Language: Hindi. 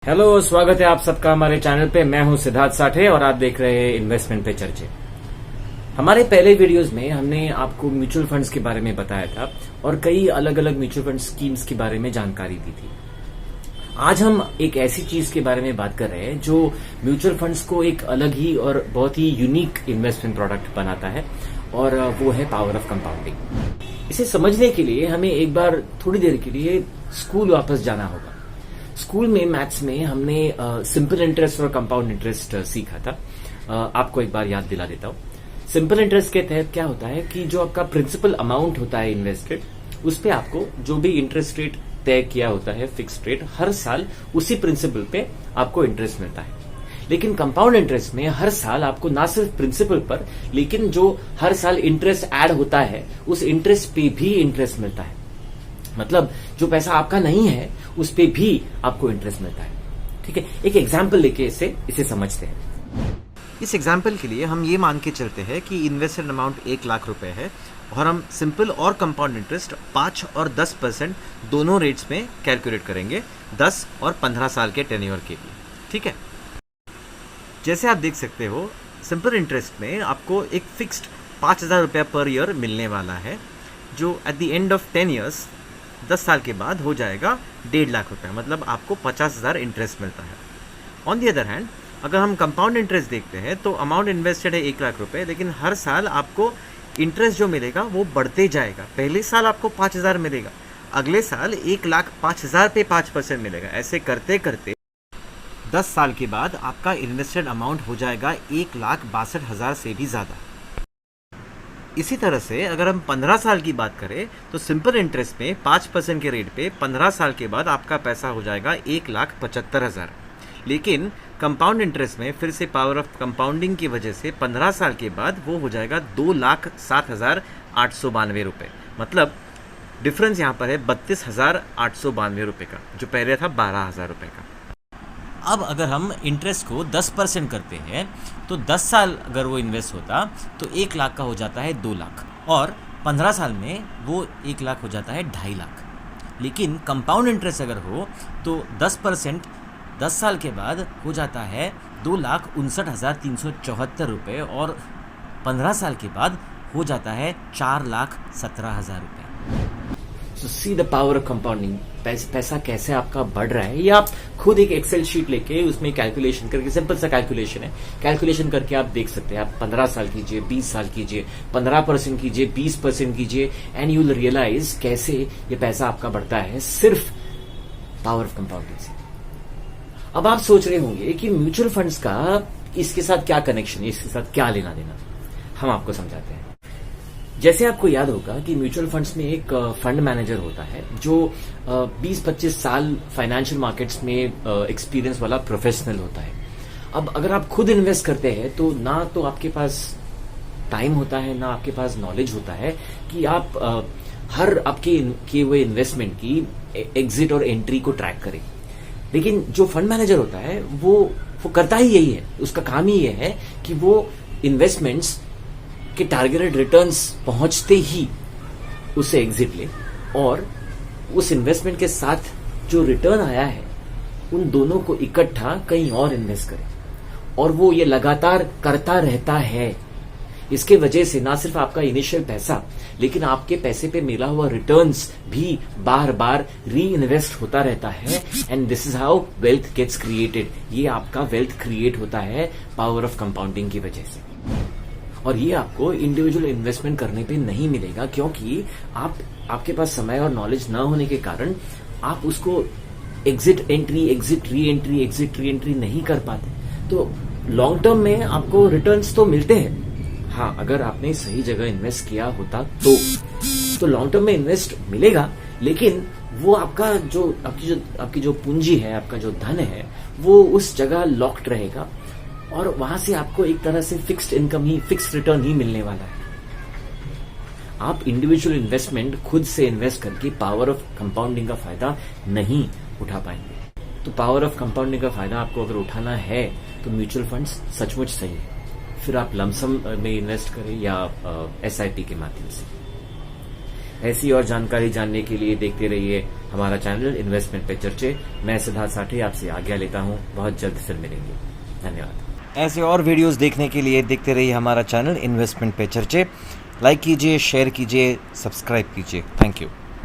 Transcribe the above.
हेलो, स्वागत है आप सबका हमारे चैनल पे। मैं हूं सिद्धार्थ साठे और आप देख रहे हैं इन्वेस्टमेंट पे चर्चे। हमारे पहले वीडियोस में हमने आपको म्यूचुअल फंड्स के बारे में बताया था और कई अलग अलग म्यूचुअल फंड स्कीम्स के बारे में जानकारी दी थी। आज हम एक ऐसी चीज के बारे में बात कर रहे हैं जो म्यूचुअल फंड्स को एक अलग ही और बहुत ही यूनिक इन्वेस्टमेंट प्रोडक्ट बनाता है, और वो है पावर ऑफ कंपाउंडिंग। इसे समझने के लिए हमें एक बार थोड़ी देर के लिए स्कूल वापस जाना होगा। स्कूल में मैथ्स में हमने सिंपल इंटरेस्ट और कंपाउंड इंटरेस्ट सीखा था। आपको एक बार याद दिला देता हूँ। सिंपल इंटरेस्ट के तहत क्या होता है कि जो आपका प्रिंसिपल अमाउंट होता है इन्वेस्टेड, उस पे आपको जो भी इंटरेस्ट रेट तय किया होता है, फिक्स्ड रेट, हर साल उसी प्रिंसिपल पे आपको इंटरेस्ट मिलता है। लेकिन कंपाउंड इंटरेस्ट में हर साल आपको ना सिर्फ प्रिंसिपल पर, लेकिन जो हर साल इंटरेस्ट ऐड होता है उस इंटरेस्ट पे भी इंटरेस्ट मिलता है। मतलब जो पैसा आपका नहीं है उस पे भी आपको इंटरेस्ट मिलता है। ठीक है, एक एग्जांपल लेके इसे समझते हैं। इस एग्जाम्पल के लिए हम ये मान के चलते हैं कि इन्वेस्टेड अमाउंट 1 लाख रुपए है और हम सिंपल और कंपाउंड इंटरेस्ट 5 और 10% दोनों रेट्स में कैलकुलेट करेंगे 10 और 15 साल के टेन्योर के लिए। ठीक है, जैसे आप देख सकते हो सिंपल इंटरेस्ट में आपको एक फिक्स्ड 5,000 रुपया पर ईयर मिलने वाला है, जो at the end of 10 years 10 साल के बाद हो जाएगा 1.5 लाख रुपया। मतलब आपको 50,000 इंटरेस्ट मिलता है। ऑन दी अदर हैंड, अगर हम कंपाउंड इंटरेस्ट देखते हैं तो अमाउंट इन्वेस्टेड है 1 लाख रुपए, लेकिन हर साल आपको इंटरेस्ट जो मिलेगा वो बढ़ते जाएगा। पहले साल आपको 5,000 मिलेगा, अगले साल 1,05,000 पे 5% मिलेगा। ऐसे करते करते 10 साल के बाद आपका इन्वेस्टेड अमाउंट हो जाएगा 1,62,000 से भी ज़्यादा। इसी तरह से अगर हम 15 साल की बात करें तो सिंपल इंटरेस्ट में 5% के रेट पे 15 साल के बाद आपका पैसा हो जाएगा 1,75,000। लेकिन कंपाउंड इंटरेस्ट में फिर से पावर ऑफ कंपाउंडिंग की वजह से 15 साल के बाद वो हो जाएगा 2,07,892 रुपये। मतलब डिफरेंस यहाँ पर है 32,892 रुपये का, जो पहले था 12,000 रुपये का। अब अगर हम इंटरेस्ट को 10% करते हैं तो 10 साल अगर वो इन्वेस्ट होता तो 1 लाख का हो जाता है 2 लाख, और 15 साल में वो 1 लाख हो जाता है 2.5 लाख। लेकिन कंपाउंड इंटरेस्ट अगर हो तो 10% 10 साल के बाद हो जाता है 2,59,374 रुपये, और 15 साल के बाद हो जाता है 4,17,000 रुपये। So see the power of compounding. पैसा कैसे आपका बढ़ रहा है, ये आप खुद एक एक्सेल शीट लेके उसमें कैलकुलेशन करके, सिंपल सा कैलकुलेशन है, कैलकुलेशन करके आप देख सकते हैं। आप 15 साल कीजिए, 20 साल कीजिए, 15% कीजिए, 20% कीजिए, एंड यू विल रियलाइज कैसे ये पैसा आपका बढ़ता है सिर्फ पावर ऑफ कंपाउंडिंग से। अब आप सोच रहे होंगे कि म्यूचुअल फंड्स का इसके साथ क्या कनेक्शन है, इसके साथ क्या लेना देना। हम आपको समझाते हैं। जैसे आपको याद होगा कि म्यूचुअल फंड्स में एक फंड मैनेजर होता है जो 20-25 साल फाइनेंशियल मार्केट्स में एक्सपीरियंस वाला प्रोफेशनल होता है। अब अगर आप खुद इन्वेस्ट करते हैं तो ना तो आपके पास टाइम होता है, ना आपके पास नॉलेज होता है कि आप हर आपके किए हुए इन्वेस्टमेंट की एग्जिट और एंट्री को ट्रैक करें। लेकिन जो फंड मैनेजर होता है वो करता ही यही है। उसका काम ही ये है कि वो इन्वेस्टमेंट्स के टारगेटेड रिटर्न्स पहुंचते ही उसे एग्जिट ले, और उस इन्वेस्टमेंट के साथ जो रिटर्न आया है उन दोनों को इकट्ठा कहीं और इन्वेस्ट करे। और वो ये लगातार करता रहता है। इसके वजह से ना सिर्फ आपका इनिशियल पैसा, लेकिन आपके पैसे पे मिला हुआ रिटर्न्स भी बार बार री इन्वेस्ट होता रहता है। And this is how wealth gets created. ये आपका वेल्थ क्रिएट होता है पावर ऑफ कंपाउंडिंग की वजह से। और ये आपको इंडिविजुअल इन्वेस्टमेंट करने पे नहीं मिलेगा, क्योंकि आपके पास समय और नॉलेज न होने के कारण आप उसको exit entry, exit re entry, exit re entry नहीं कर पाते। तो लॉन्ग टर्म में आपको रिटर्न्स तो मिलते हैं। हाँ, अगर आपने सही जगह इन्वेस्ट किया होता तो लॉन्ग टर्म में इन्वेस्ट मिलेगा, लेकिन वो आपकी जो पूंजी है, आपका जो धन है, वो उस जगह लॉक्ड रहेगा और वहां से आपको एक तरह से फिक्स्ड इनकम ही, फिक्स्ड रिटर्न ही मिलने वाला है। आप इंडिविजुअल इन्वेस्टमेंट खुद से इन्वेस्ट करके पावर ऑफ कंपाउंडिंग का फायदा नहीं उठा पाएंगे। तो पावर ऑफ कंपाउंडिंग का फायदा आपको अगर उठाना है तो म्यूचुअल फंड्स सचमुच सही है। फिर आप लमसम में इन्वेस्ट करें या SIP के माध्यम से। ऐसी और जानकारी जानने के लिए देखते रहिए हमारा चैनल इन्वेस्टमेंट पे चर्चे। मैं सिद्धार्थ साठी आपसे आज्ञा लेता हूँ, बहुत जल्द फिर मिलेंगे। धन्यवाद। ऐसे और वीडियोस देखने के लिए देखते रहिए हमारा चैनल इन्वेस्टमेंट पे चर्चे। लाइक कीजिए, शेयर कीजिए, सब्सक्राइब कीजिए। Thank you.